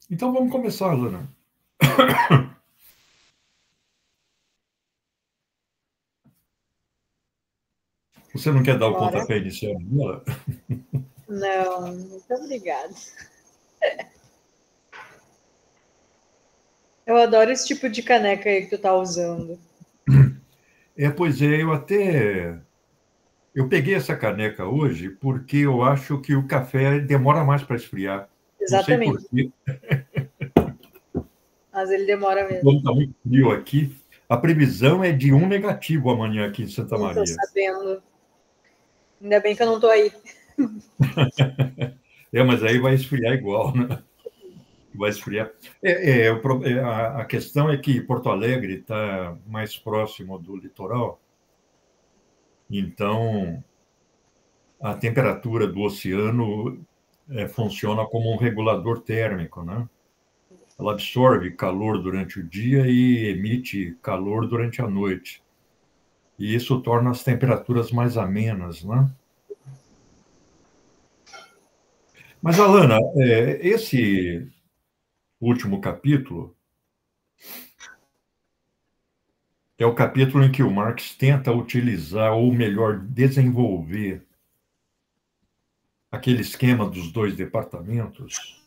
Então vamos começar, Lana. Você não quer dar o Bora? pontapé inicial nela? Não, muito obrigada. Eu adoro esse tipo de caneca aí que tu tá usando. Pois é, eu peguei essa caneca hoje porque eu acho que o café demora mais para esfriar. Não sei por Exatamente. quê. Mas ele demora mesmo. Como está muito frio aqui, a previsão é de 1 negativo amanhã aqui em Santa Não tô Maria. sabendo. Ainda bem que eu não tô aí. Mas aí vai esfriar igual, né? Vai esfriar. A questão é que Porto Alegre está mais próximo do litoral, então a temperatura do oceano funciona como um regulador térmico, né? Ela absorve calor durante o dia e emite calor durante a noite. E isso torna as temperaturas mais amenas, né? Mas, Alana, esse último capítulo é o capítulo em que o Marx tenta utilizar, ou melhor, desenvolver aquele esquema dos dois departamentos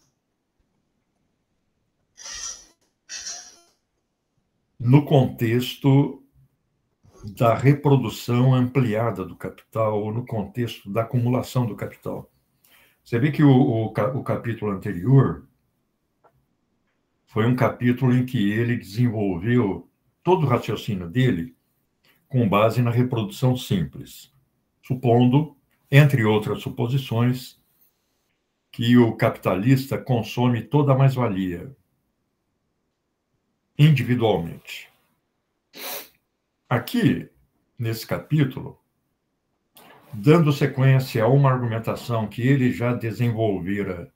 no contexto da reprodução ampliada do capital, ou no contexto da acumulação do capital. Você vê que o capítulo anterior foi um capítulo em que ele desenvolveu todo o raciocínio dele com base na reprodução simples, supondo, entre outras suposições, que o capitalista consome toda a mais-valia individualmente. Aqui, nesse capítulo, dando sequência a uma argumentação que ele já desenvolvera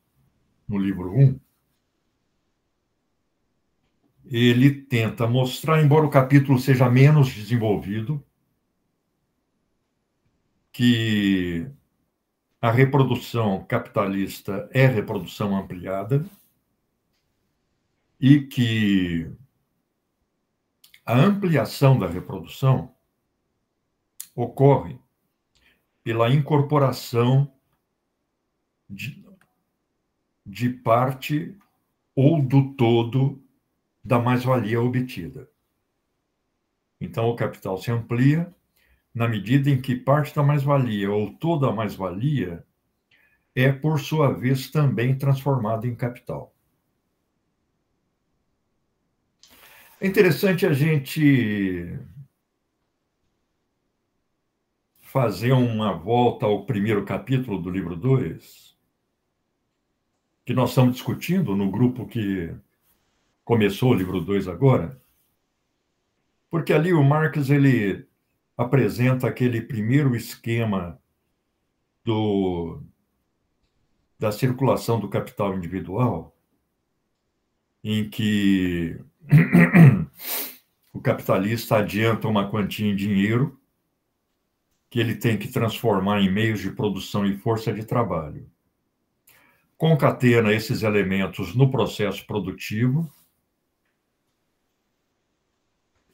no livro 1, ele tenta mostrar, embora o capítulo seja menos desenvolvido, que a reprodução capitalista é reprodução ampliada e que a ampliação da reprodução ocorre pela incorporação de, de parte ou do todo da mais-valia obtida. Então, o capital se amplia na medida em que parte da mais-valia ou toda a mais-valia é, por sua vez, também transformada em capital. É interessante a gente fazer uma volta ao primeiro capítulo do livro 2, que nós estamos discutindo no grupo que começou o livro 2 agora, porque ali o Marx ele apresenta aquele primeiro esquema da circulação do capital individual, em que o capitalista adianta uma quantia em dinheiro que ele tem que transformar em meios de produção e força de trabalho. Concatena esses elementos no processo produtivo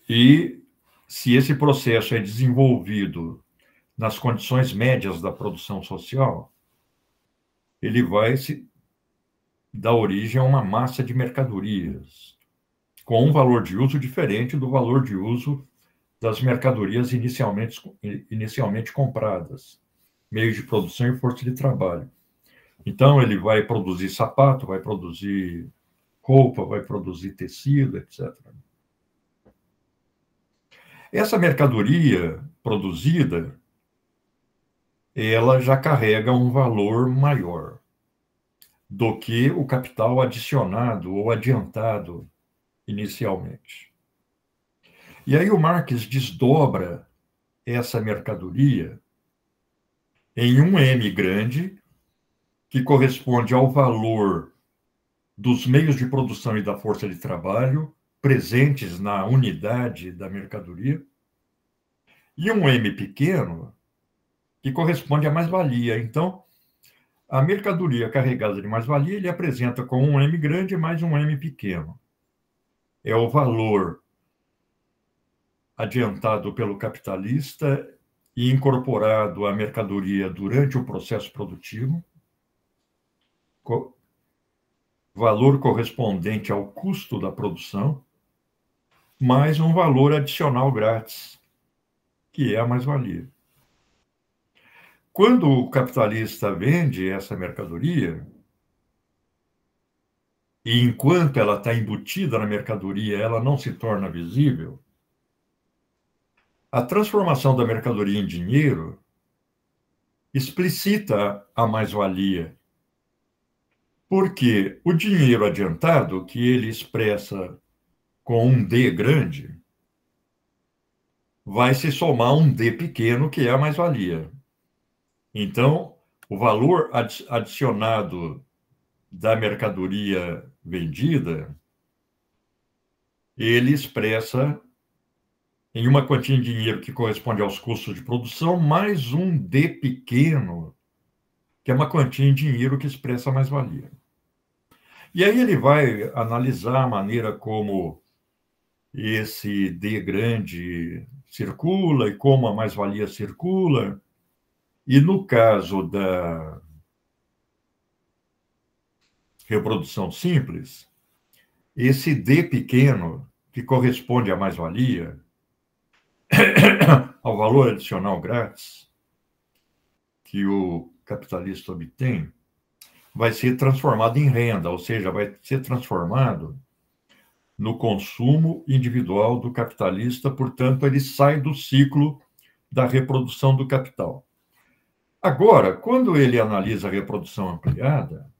e, se esse processo é desenvolvido nas condições médias da produção social, ele vai se dar origem a uma massa de mercadorias, com um valor de uso diferente do valor de uso das mercadorias inicialmente compradas, meios de produção e força de trabalho. Então, ele vai produzir sapato, vai produzir roupa, vai produzir tecido, etc. Essa mercadoria produzida, ela já carrega um valor maior do que o capital adicionado ou adiantado inicialmente. E aí o Marx desdobra essa mercadoria em um M grande, que corresponde ao valor dos meios de produção e da força de trabalho presentes na unidade da mercadoria, e um M pequeno, que corresponde à mais-valia. Então, a mercadoria carregada de mais-valia ele apresenta com um M grande mais um M pequeno. É o valor adiantado pelo capitalista e incorporado à mercadoria durante o processo produtivo, valor correspondente ao custo da produção, mais um valor adicional grátis, que é a mais-valia. Quando o capitalista vende essa mercadoria, e enquanto ela está embutida na mercadoria, ela não se torna visível, a transformação da mercadoria em dinheiro explicita a mais-valia. Porque o dinheiro adiantado, que ele expressa com um D grande, vai se somar a um D pequeno, que é a mais-valia. Então, o valor adicionado da mercadoria vendida, ele expressa em uma quantia em dinheiro que corresponde aos custos de produção, mais um D pequeno, que é uma quantia em dinheiro que expressa a mais-valia. E aí ele vai analisar a maneira como esse D grande circula e como a mais-valia circula. E no caso da reprodução simples, esse D pequeno, que corresponde à mais-valia, ao valor adicional grátis que o capitalista obtém, vai ser transformado em renda, ou seja, vai ser transformado no consumo individual do capitalista, portanto, ele sai do ciclo da reprodução do capital. Agora, quando ele analisa a reprodução ampliada,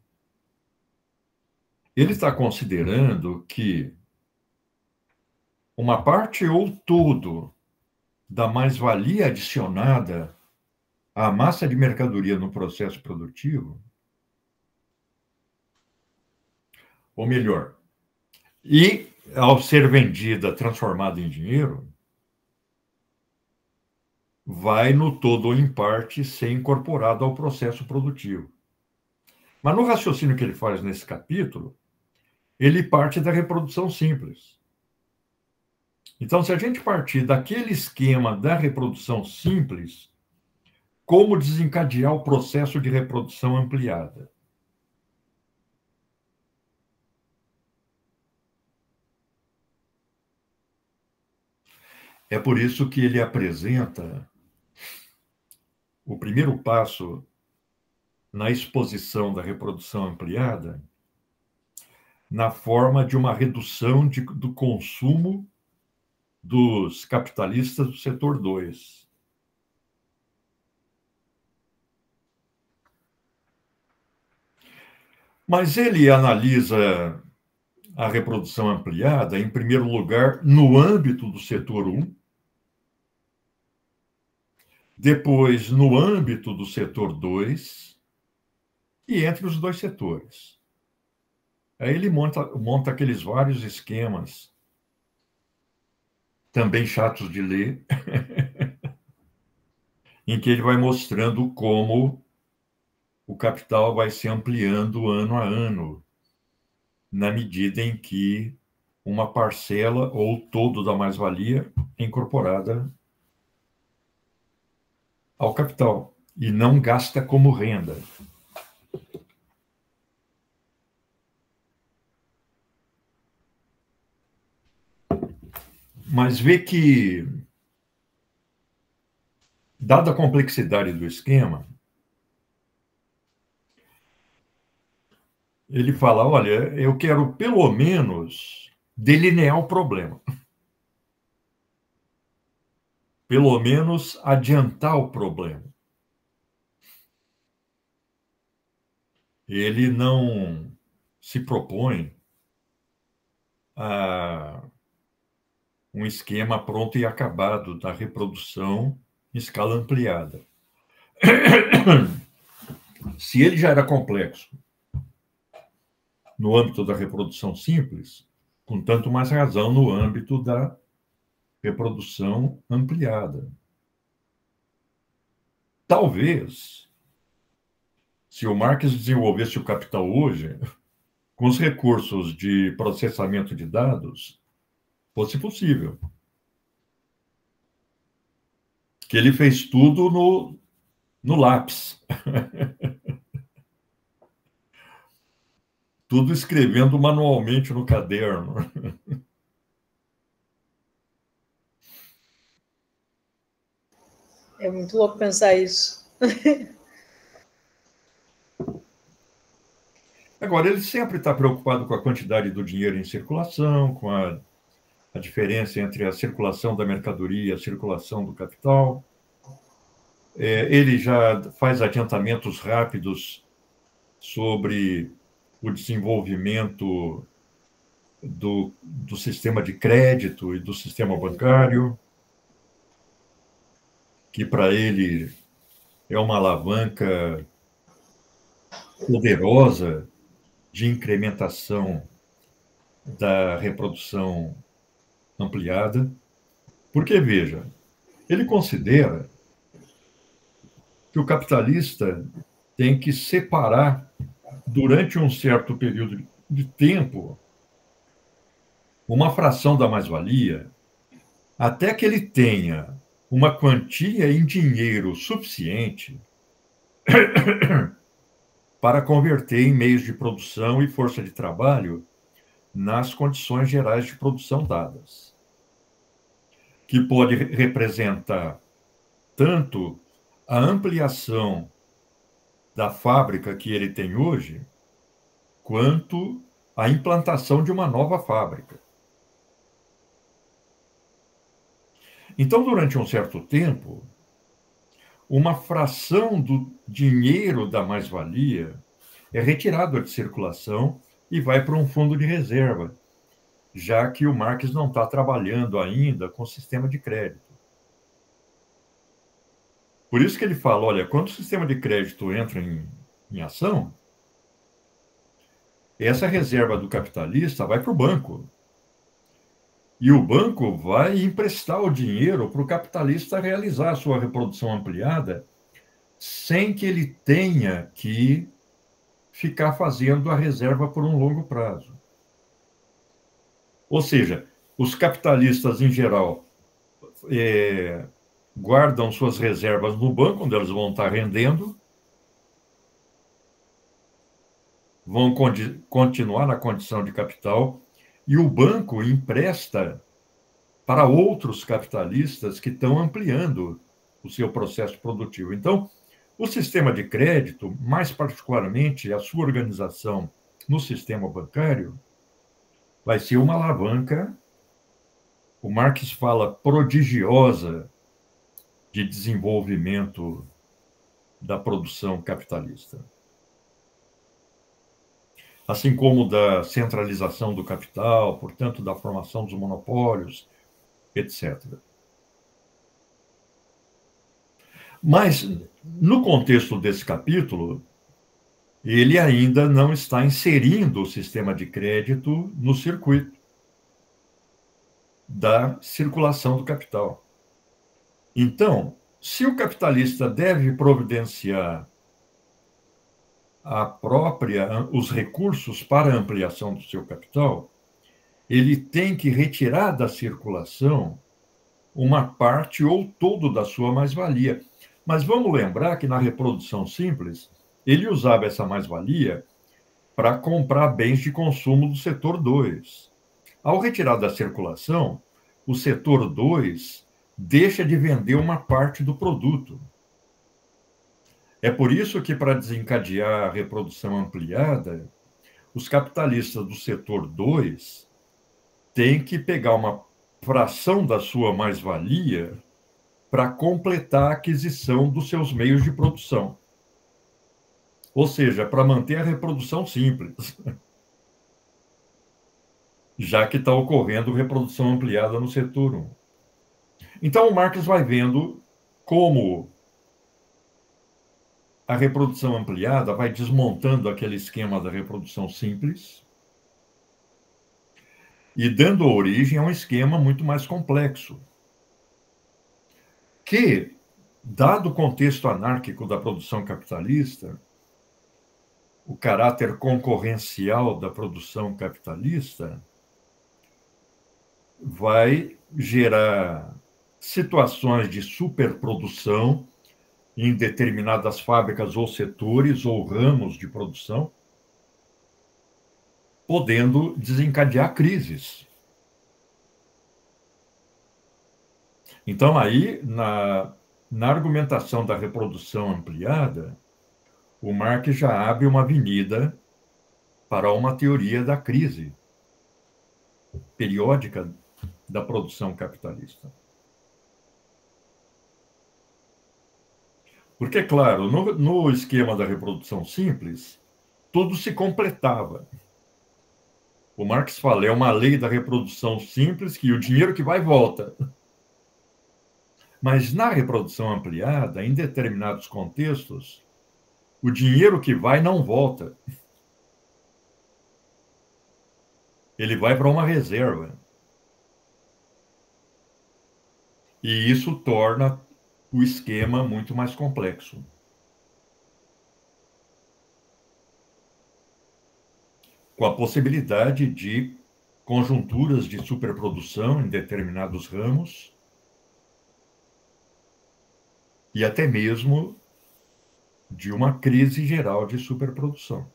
ele está considerando que uma parte ou todo da mais-valia adicionada à massa de mercadoria no processo produtivo, ou melhor, e ao ser vendida, transformada em dinheiro, vai no todo ou em parte ser incorporado ao processo produtivo. Mas no raciocínio que ele faz nesse capítulo, ele parte da reprodução simples. Então, se a gente partir daquele esquema da reprodução simples, como desencadear o processo de reprodução ampliada? É por isso que ele apresenta o primeiro passo na exposição da reprodução ampliada na forma de uma redução do consumo dos capitalistas do setor 2. Mas ele analisa a reprodução ampliada, em primeiro lugar, no âmbito do setor 1, depois no âmbito do setor 2 e entre os dois setores. Aí ele monta aqueles vários esquemas, também chatos de ler, em que ele vai mostrando como o capital vai se ampliando ano a ano, na medida em que uma parcela ou todo da mais-valia é incorporada ao capital e não gasta como renda. Mas vê que, dada a complexidade do esquema, ele fala, olha, eu quero pelo menos delinear o problema. Pelo menos adiantar o problema. Ele não se propõe a um esquema pronto e acabado da reprodução em escala ampliada. Se ele já era complexo no âmbito da reprodução simples, com tanto mais razão no âmbito da reprodução ampliada. Talvez se o Marx desenvolvesse o capital hoje, com os recursos de processamento de dados, fosse possível. Que ele fez tudo no lápis. Tudo escrevendo manualmente no caderno. É muito louco pensar isso. Agora, ele sempre está preocupado com a quantidade do dinheiro em circulação, com a diferença entre a circulação da mercadoria e a circulação do capital. Ele já faz adiantamentos rápidos sobre o desenvolvimento do sistema de crédito e do sistema bancário, que para ele é uma alavanca poderosa de incrementação da reprodução ampliada. Porque, veja, ele considera que o capitalista tem que separar, durante um certo período de tempo, uma fração da mais-valia, até que ele tenha uma quantia em dinheiro suficiente para converter em meios de produção e força de trabalho nas condições gerais de produção dadas, que pode representar tanto a ampliação da fábrica que ele tem hoje, quanto a implantação de uma nova fábrica. Então, durante um certo tempo, uma fração do dinheiro da mais-valia é retirada de circulação e vai para um fundo de reserva, já que o Marx não está trabalhando ainda com o sistema de crédito. Por isso que ele fala, olha, quando o sistema de crédito entra em ação, essa reserva do capitalista vai para o banco. E o banco vai emprestar o dinheiro para o capitalista realizar a sua reprodução ampliada, sem que ele tenha que ficar fazendo a reserva por um longo prazo. Ou seja, os capitalistas, em geral, guardam suas reservas no banco, onde eles vão estar rendendo, vão continuar na condição de capital, e o banco empresta para outros capitalistas que estão ampliando o seu processo produtivo. Então, o sistema de crédito, mais particularmente a sua organização no sistema bancário, vai ser uma alavanca, o Marx fala, prodigiosa de desenvolvimento da produção capitalista. Assim como da centralização do capital, portanto, da formação dos monopólios, etc. Mas, no contexto desse capítulo, ele ainda não está inserindo o sistema de crédito no circuito da circulação do capital. Então, se o capitalista deve providenciar os recursos para a ampliação do seu capital, ele tem que retirar da circulação uma parte ou todo da sua mais-valia. Mas vamos lembrar que na reprodução simples, ele usava essa mais-valia para comprar bens de consumo do setor 2. Ao retirar da circulação, o setor 2 deixa de vender uma parte do produto. É por isso que, para desencadear a reprodução ampliada, os capitalistas do setor 2 têm que pegar uma fração da sua mais-valia para completar a aquisição dos seus meios de produção. Ou seja, para manter a reprodução simples, já que está ocorrendo reprodução ampliada no setor 1. Então, o Marx vai vendo como a reprodução ampliada vai desmontando aquele esquema da reprodução simples e dando origem a um esquema muito mais complexo, que, dado o contexto anárquico da produção capitalista, o caráter concorrencial da produção capitalista vai gerar situações de superprodução em determinadas fábricas ou setores ou ramos de produção, podendo desencadear crises. Então, aí, na argumentação da reprodução ampliada, o Marx já abre uma avenida para uma teoria da crise periódica da produção capitalista. Porque, claro, no esquema da reprodução simples, tudo se completava. O Marx fala, é uma lei da reprodução simples que o dinheiro que vai volta. Mas na reprodução ampliada, em determinados contextos, o dinheiro que vai não volta. Ele vai para uma reserva. E isso torna o esquema muito mais complexo. Com a possibilidade de conjunturas de superprodução em determinados ramos e até mesmo de uma crise geral de superprodução.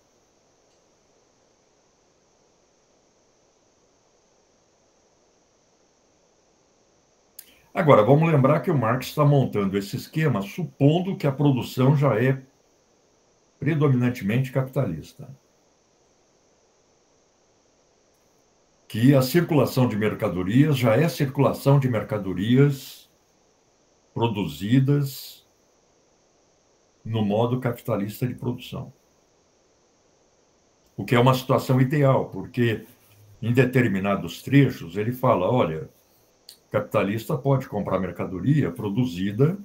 Agora, vamos lembrar que o Marx está montando esse esquema supondo que a produção já é predominantemente capitalista. Que a circulação de mercadorias já é circulação de mercadorias produzidas no modo capitalista de produção. O que é uma situação ideal, porque em determinados trechos ele fala, olha, o capitalista pode comprar mercadoria produzida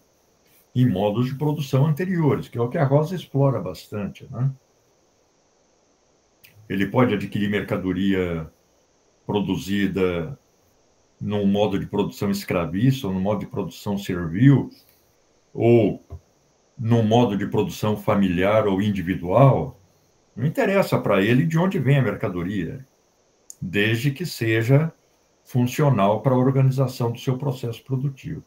em modos de produção anteriores, que é o que a Rosa explora bastante, né? Ele pode adquirir mercadoria produzida num modo de produção escravista, ou num modo de produção servil, ou num modo de produção familiar ou individual. Não interessa para ele de onde vem a mercadoria, desde que seja funcional para a organização do seu processo produtivo.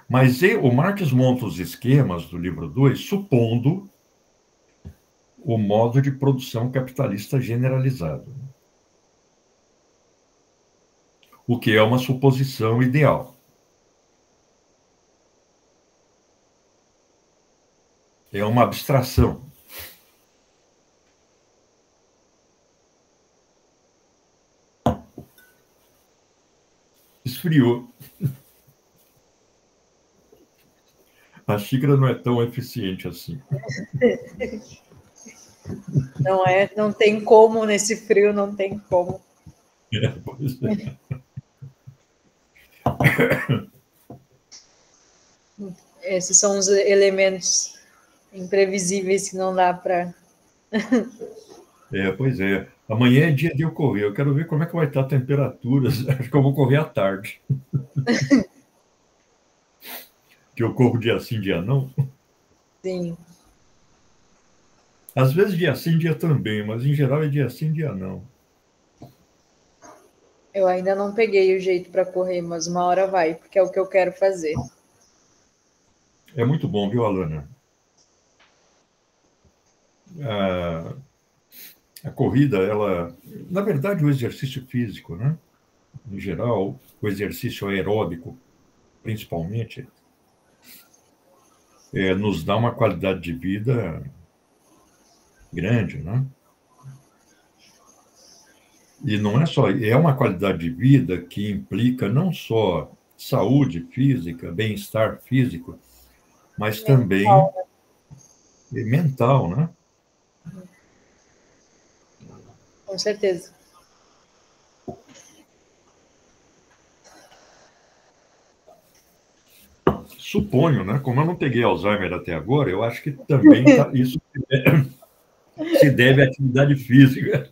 Mas o Marx monta os esquemas do livro 2, supondo o modo de produção capitalista generalizado, o que é uma suposição ideal. É uma abstração. Esfriou. A xícara não é tão eficiente assim. Não é, não tem como nesse frio, não tem como. Pois é. Esses são os elementos imprevisíveis que não dá para... Pois é. Amanhã é dia de eu correr. Eu quero ver como é que vai estar a temperatura. Acho que eu vou correr à tarde. Que eu corro dia sim, dia não. Sim. Às vezes dia sim, dia também, mas em geral é dia sim, dia não. Eu ainda não peguei o jeito para correr, mas uma hora vai, porque é o que eu quero fazer. É muito bom, viu, Alana? A corrida, ela... Na verdade, o exercício físico, né? Em geral, o exercício aeróbico, principalmente, nos dá uma qualidade de vida grande, né? E não é só... É uma qualidade de vida que implica não só saúde física, bem-estar físico, mas também mental, né? Com certeza. Suponho, né? Como eu não peguei Alzheimer até agora, eu acho que também isso se deve à atividade física.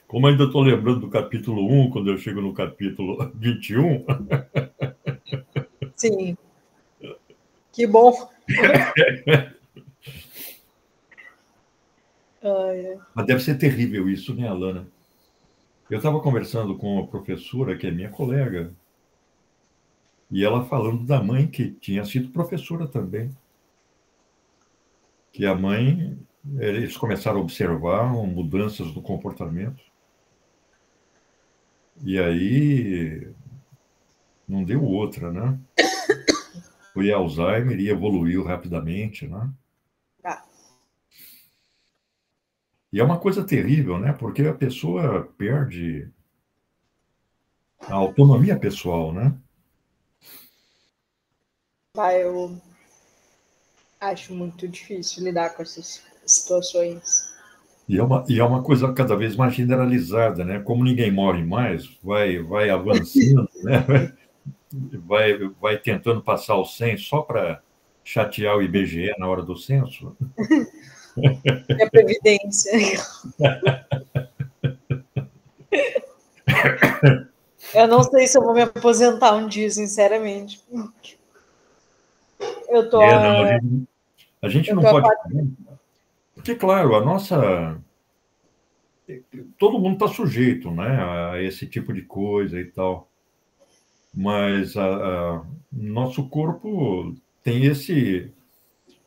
Como ainda estou lembrando do capítulo 1, quando eu chego no capítulo 21. Sim. Que bom. Ai, ai. Mas deve ser terrível isso, né, Alana? Eu estava conversando com uma professora, que é minha colega, e ela falando da mãe, que tinha sido professora também. Que a mãe, eles começaram a observar mudanças no comportamento. E aí não deu outra, né? Foi Alzheimer e evoluiu rapidamente, né? Tá. E é uma coisa terrível, né? Porque a pessoa perde a autonomia pessoal, né? Vai, eu acho muito difícil lidar com essas situações. E é uma coisa cada vez mais generalizada, né? Como ninguém morre mais, vai avançando, né? Vai tentando passar o censo só para chatear o IBGE na hora do censo. E a previdência. Eu não sei se eu vou me aposentar um dia, sinceramente. Eu tô Não, a, a gente eu não tô a pode. quatro. Porque, claro, a nossa. Todo mundo está sujeito, né, a esse tipo de coisa e tal. Mas nosso corpo tem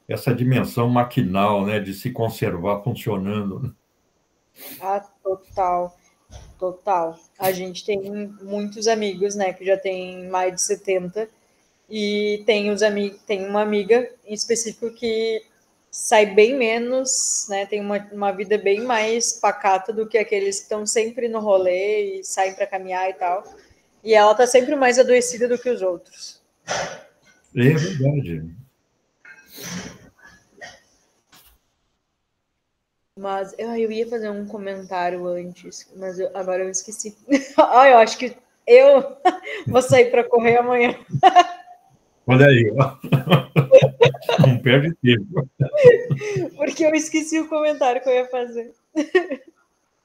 essa dimensão maquinal, né, de se conservar funcionando. Ah, total, total. A gente tem muitos amigos, né, que já tem mais de 70 e tem uma amiga em específico que sai bem menos, né, tem uma vida bem mais pacata do que aqueles que estão sempre no rolê e saem para caminhar e tal. E ela tá sempre mais adoecida do que os outros. É verdade. Mas eu ia fazer um comentário antes, mas agora eu esqueci. Ah, eu acho que eu vou sair para correr amanhã, Olha aí, ó. Não perde tempo. porque eu esqueci o comentário que eu ia fazer.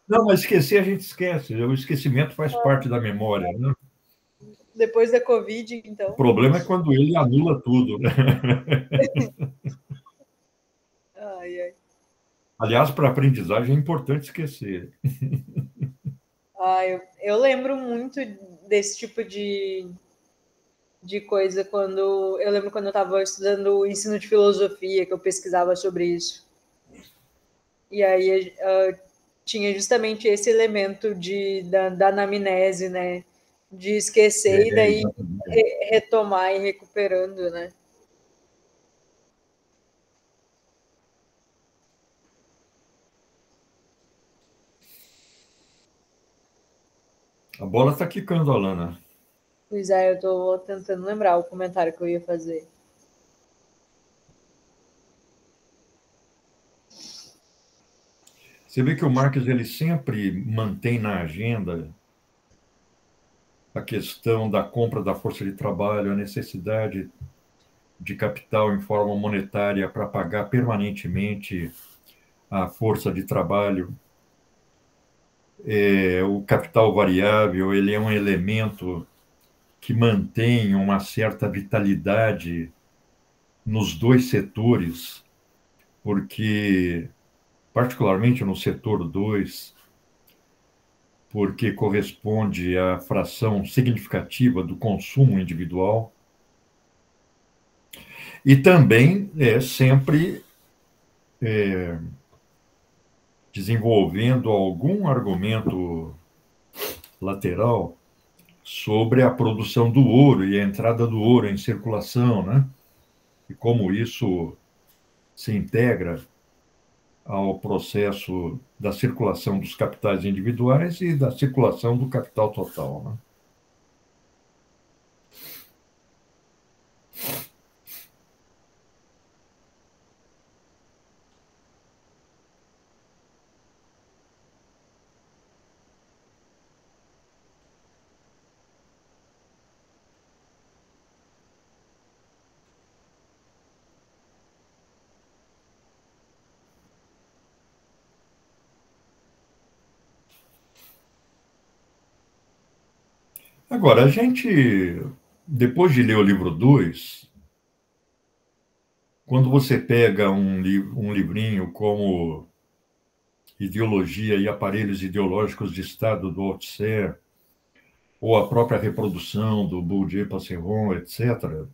Não, mas esquecer a gente esquece. O esquecimento faz parte da memória, né? Depois da Covid, O então. problema é quando ele anula tudo, né? Ai, ai. Aliás, para aprendizagem é importante esquecer. Eu lembro muito desse tipo de coisa quando. Eu lembro quando eu estava estudando o ensino de filosofia, que eu pesquisava sobre isso. E aí tinha justamente esse elemento da anamnese, né? De esquecer e É, daí exatamente. retomar e recuperando, né? A bola está quicando, Alana. Pois é, eu tô tentando lembrar o comentário que eu ia fazer. Você vê que o Marx ele sempre mantém na agenda a questão da compra da força de trabalho, a necessidade de capital em forma monetária para pagar permanentemente a força de trabalho. O capital variável ele é um elemento que mantém uma certa vitalidade nos dois setores, porque, particularmente no setor 2, porque corresponde à fração significativa do consumo individual, e também sempre desenvolvendo algum argumento lateral sobre a produção do ouro e a entrada do ouro em circulação, né? E como isso se integra ao processo da circulação dos capitais individuais e da circulação do capital total, né? Agora, a gente, depois de ler o livro 2, quando você pega um livrinho como Ideologia e Aparelhos Ideológicos de Estado, do Althusser, ou a própria reprodução do Bourdieu-Passeron, etc.,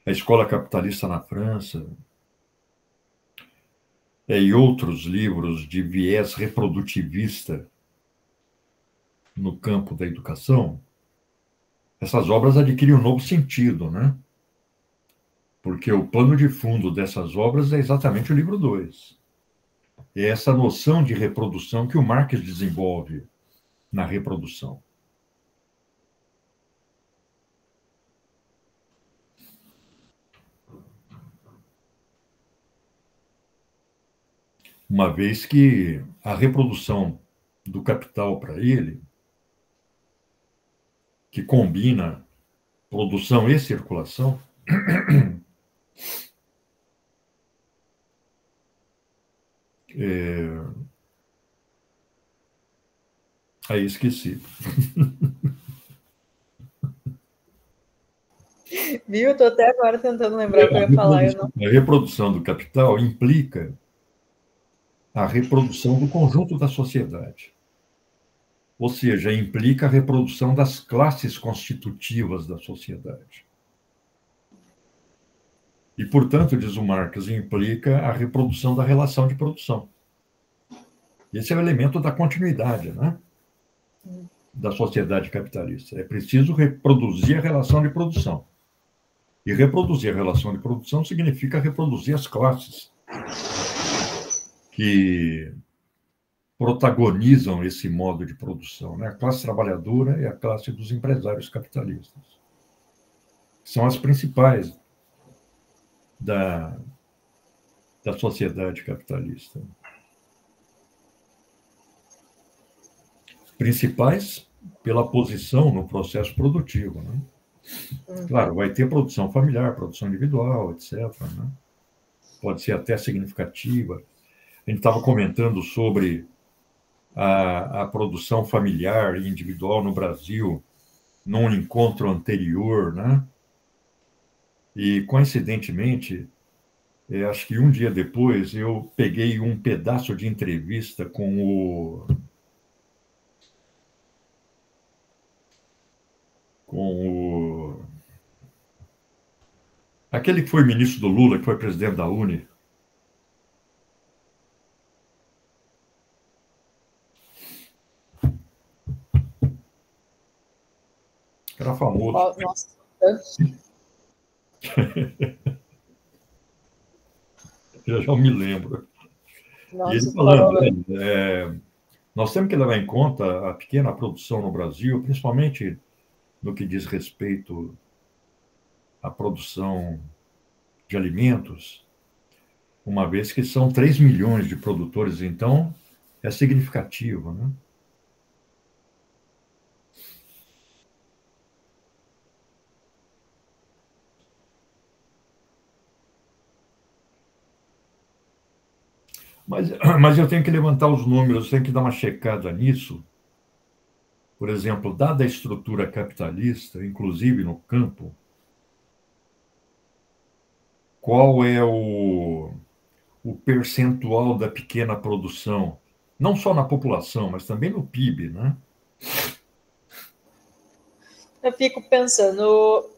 A Escola Capitalista na França, e outros livros de viés reprodutivista no campo da educação, essas obras adquirem um novo sentido, né? Porque o pano de fundo dessas obras é exatamente o livro 2. É essa noção de reprodução que o Marx desenvolve na reprodução. Uma vez que a reprodução do capital para ele, que combina produção e circulação, aí esqueci. Viu? Eu tô até agora tentando lembrar o que eu ia falar. A reprodução do capital implica a reprodução do conjunto da sociedade. Ou seja, implica a reprodução das classes constitutivas da sociedade. E, portanto, diz o Marx, implica a reprodução da relação de produção. Esse é o elemento da continuidade, né? Da sociedade capitalista. É preciso reproduzir a relação de produção. E reproduzir a relação de produção significa reproduzir as classes que protagonizam esse modo de produção, né? A classe trabalhadora e a classe dos empresários capitalistas. São as principais da sociedade capitalista. Principais pela posição no processo produtivo, né? Claro, vai ter produção familiar, produção individual, etc., né? Pode ser até significativa. A gente estava comentando sobre a produção familiar e individual no Brasil num encontro anterior, né? E, coincidentemente, acho que um dia depois, eu peguei um pedaço de entrevista com aquele que foi ministro do Lula, que foi presidente da UNE. Era famoso. Nossa. Eu já me lembro. Nossa, E ele falando, nós temos que levar em conta a pequena produção no Brasil, principalmente no que diz respeito à produção de alimentos, uma vez que são 3 milhões de produtores, então é significativo, né? Mas eu tenho que levantar os números, tenho que dar uma checada nisso. Por exemplo, dada a estrutura capitalista, inclusive no campo, qual é o percentual da pequena produção, não só na população, mas também no PIB, né? Eu fico pensando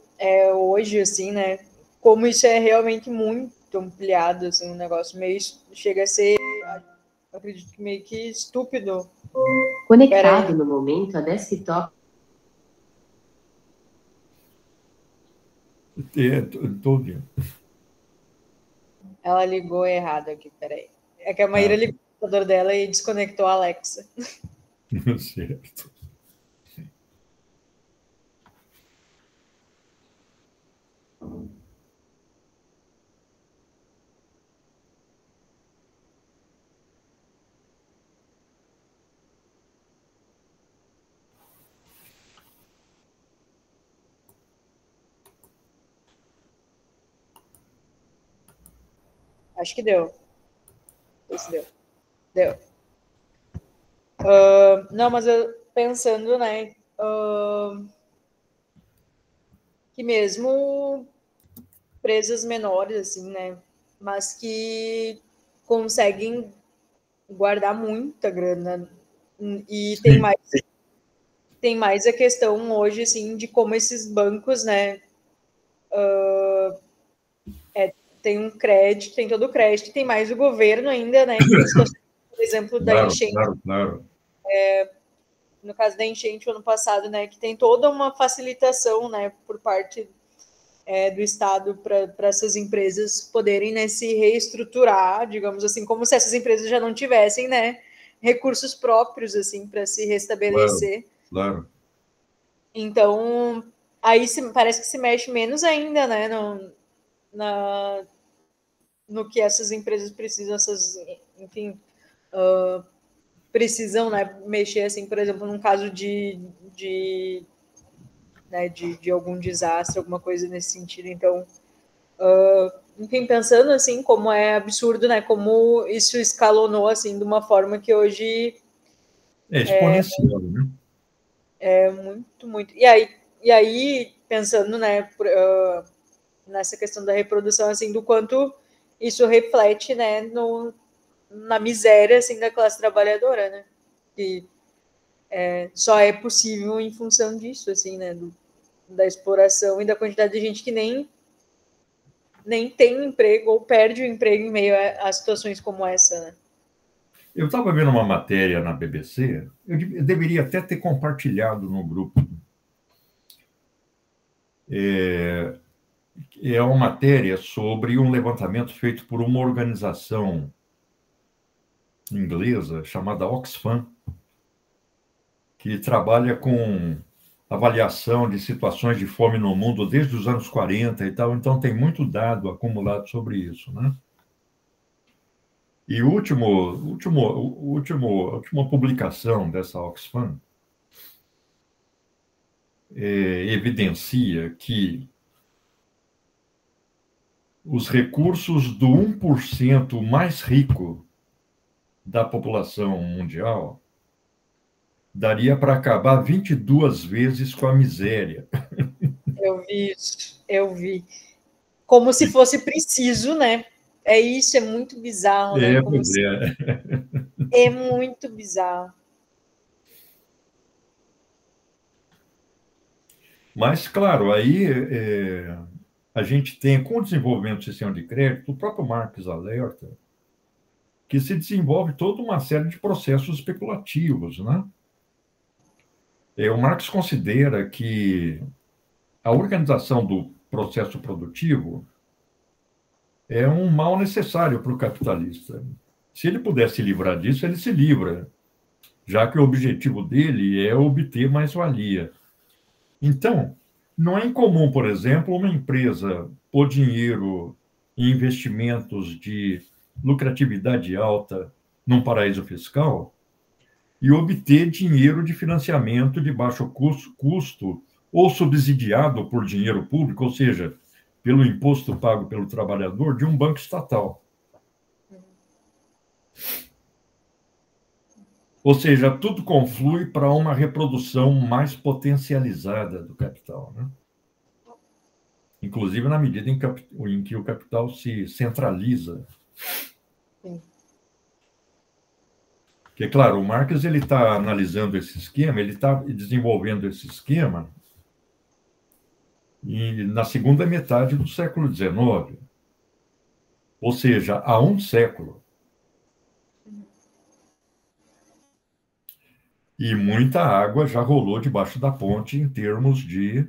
hoje, assim, né, como isso é realmente muito ampliado, assim, um negócio meio, chega a ser, acredito que meio que estúpido. Conectado no momento a desktop. Estou ouvindo. Ela ligou errado aqui, peraí. É que a Maíra ligou o computador dela e desconectou a Alexa. Certo. Acho que deu. Isso deu. Deu. Não, mas eu pensando, né, que mesmo empresas menores, assim, né? Mas que conseguem guardar muita grana. E tem mais a questão hoje, assim, de como esses bancos, né? Tem um crédito, tem todo o crédito, tem mais o governo ainda, né? Que em situações, por exemplo, da Claro, enchente. claro. No caso da enchente, o ano passado, né? Que tem toda uma facilitação, né? Por parte do Estado para essas empresas poderem, né, se reestruturar, digamos assim, como se essas empresas já não tivessem, né, recursos próprios assim para se restabelecer. Claro. Então, aí parece que se mexe menos ainda, né, no que essas empresas precisam, enfim, precisam, né, mexer, assim, por exemplo, num caso né, de algum desastre, alguma coisa nesse sentido. Então, enfim, pensando assim, como é absurdo, né? Como isso escalonou assim de uma forma que hoje É exponencial, né? é muito. E aí pensando, né, nessa questão da reprodução, assim, do quanto isso reflete, né, na miséria assim da classe trabalhadora, né? Que só é possível em função disso, assim, né? Da exploração e da quantidade de gente que nem tem emprego ou perde o emprego em meio a situações como essa, né? Eu estava vendo uma matéria na BBC, eu deveria até ter compartilhado no grupo. É uma matéria sobre um levantamento feito por uma organização inglesa chamada Oxfam, que trabalha com avaliação de situações de fome no mundo desde os anos 40 e tal, então tem muito dado acumulado sobre isso, né? E a última publicação dessa Oxfam evidencia que os recursos do 1% mais rico da população mundial daria para acabar 22 vezes com a miséria. Eu vi isso, eu vi. Como se fosse preciso, né? É isso, é muito bizarro, né? Como Pois se... é. É muito bizarro. Mas, claro, aí a gente tem, com o desenvolvimento do sistema de crédito, o próprio Marx alerta que se desenvolve toda uma série de processos especulativos, né? O Marx considera que a organização do processo produtivo é um mal necessário para o capitalista. Se ele puder se livrar disso, ele se livra, já que o objetivo dele é obter mais-valia. Então, não é incomum, por exemplo, uma empresa pôr dinheiro em investimentos de lucratividade alta num paraíso fiscal e obter dinheiro de financiamento de baixo custo ou subsidiado por dinheiro público, ou seja, pelo imposto pago pelo trabalhador, de um banco estatal. Ou seja, tudo conflui para uma reprodução mais potencializada do capital, né? Inclusive na medida em que o capital se centraliza. Sim. Porque, claro, o Marx está analisando esse esquema, ele está desenvolvendo esse esquema na segunda metade do século XIX. Ou seja, há um século. E muita água já rolou debaixo da ponte em termos de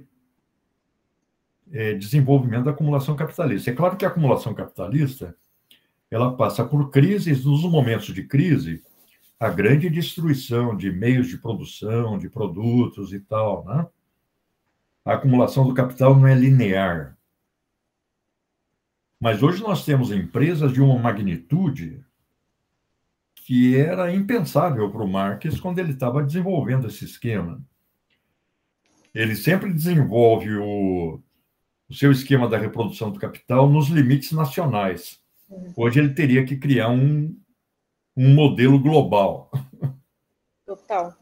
desenvolvimento da acumulação capitalista. É claro que a acumulação capitalista ela passa por crises, nos momentos de crise, a grande destruição de meios de produção, de produtos e tal, né? A acumulação do capital não é linear. Mas hoje nós temos empresas de uma magnitude que era impensável para o Marx quando ele estava desenvolvendo esse esquema. Ele sempre desenvolve o seu esquema da reprodução do capital nos limites nacionais. Hoje ele teria que criar um modelo global. Total.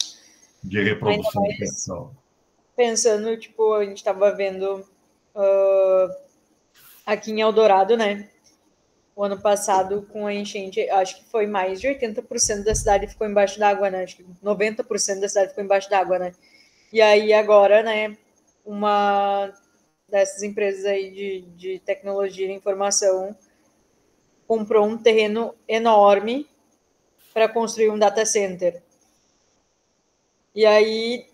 De reprodução do capital. Pensando, tipo, a gente estava vendo Aqui em Eldorado, né? O ano passado, com a enchente, acho que foi mais de 80% da cidade ficou embaixo d'água, né? Acho que 90% da cidade ficou embaixo d'água, né? E aí agora, né, uma dessas empresas aí de tecnologia e informação comprou um terreno enorme para construir um data center. E aí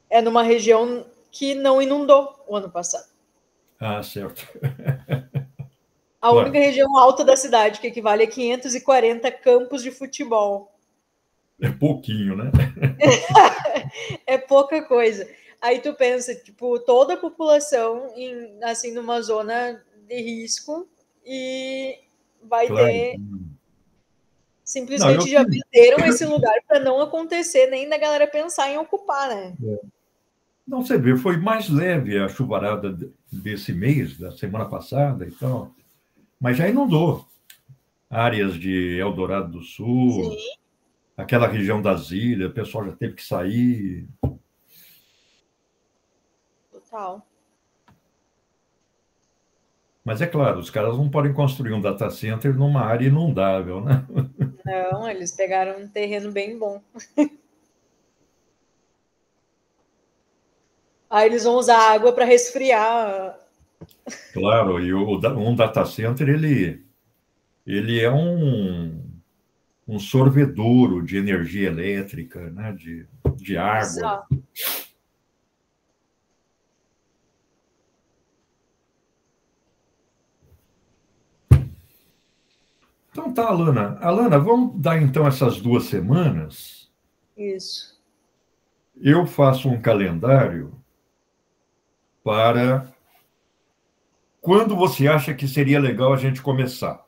é numa região que não inundou o ano passado. Ah, certo. A única região alta da cidade, que equivale a 540 campos de futebol. É pouquinho, né? É pouca coisa. Aí tu pensa, tipo, toda a população assim, numa zona de risco e vai Claro. ter... Não, Simplesmente já venderam esse lugar para não acontecer nem da galera pensar em ocupar, né? Não, você vê, foi mais leve a chuvarada desse mês, da semana passada e tal, mas já inundou áreas de Eldorado do Sul, Sim. Aquela região das ilhas, o pessoal já teve que sair. Total. Mas é claro, os caras não podem construir um data center numa área inundável, né? Não, eles pegaram um terreno bem bom. Aí eles vão usar água para resfriar. Claro, e um data center, ele é um sorvedouro de energia elétrica, né? de água. Exato. Então tá, Alana. Alana, vamos dar então essas 2 semanas. Isso. Eu faço um calendário para quando você acha que seria legal a gente começar.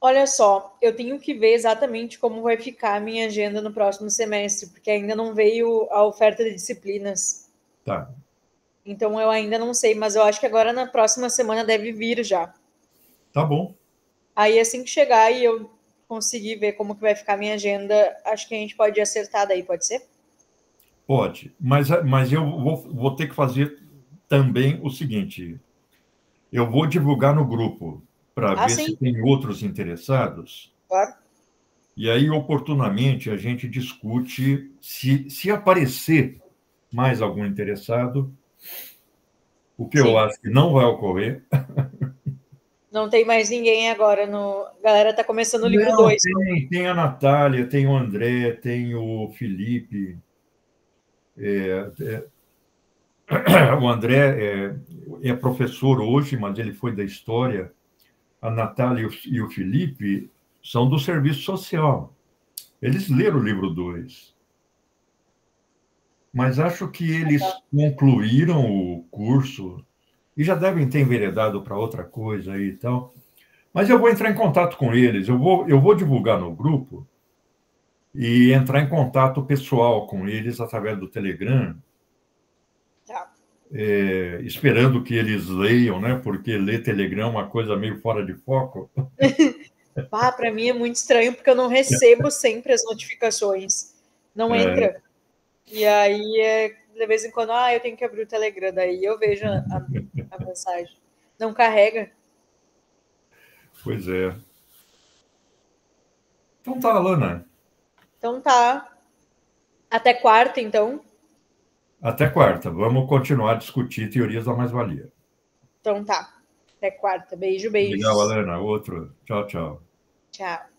Olha só, eu tenho que ver exatamente como vai ficar a minha agenda no próximo semestre, porque ainda não veio a oferta de disciplinas. Tá. Então eu ainda não sei, mas eu acho que agora na próxima semana deve vir já. Tá bom. Aí assim que chegar e eu conseguir ver como que vai ficar a minha agenda, acho que a gente pode acertar daí, pode ser? Pode, mas eu vou ter que fazer também o seguinte: eu vou divulgar no grupo para ver se Sim. tem outros interessados, Claro. e aí, oportunamente, a gente discute se aparecer mais algum interessado, o que eu acho que não vai ocorrer. Não tem mais ninguém agora no... A galera tá começando o livro Não, 2. tem a Natália, tem o André, tem o Felipe. O André é professor hoje, mas ele foi da história. A Natália e o Felipe são do serviço social. Eles leram o livro 2. Mas acho que eles concluíram o curso e já devem ter enveredado para outra coisa aí e tal. Mas eu vou entrar em contato com eles, eu vou divulgar no grupo e entrar em contato pessoal com eles através do Telegram, esperando que eles leiam, né? Porque ler Telegram é uma coisa meio fora de foco. Para mim é muito estranho, porque eu não recebo sempre as notificações. Não entra. E aí, de vez em quando, eu tenho que abrir o Telegram, daí eu vejo a mensagem. Não carrega. Pois é. Então tá, Alana. Então tá. Até quarta, então. Até quarta. Vamos continuar a discutir teorias da mais-valia. Então tá. Até quarta. Beijo, beijos. Legal, Alana. Outro. Tchau, tchau. Tchau.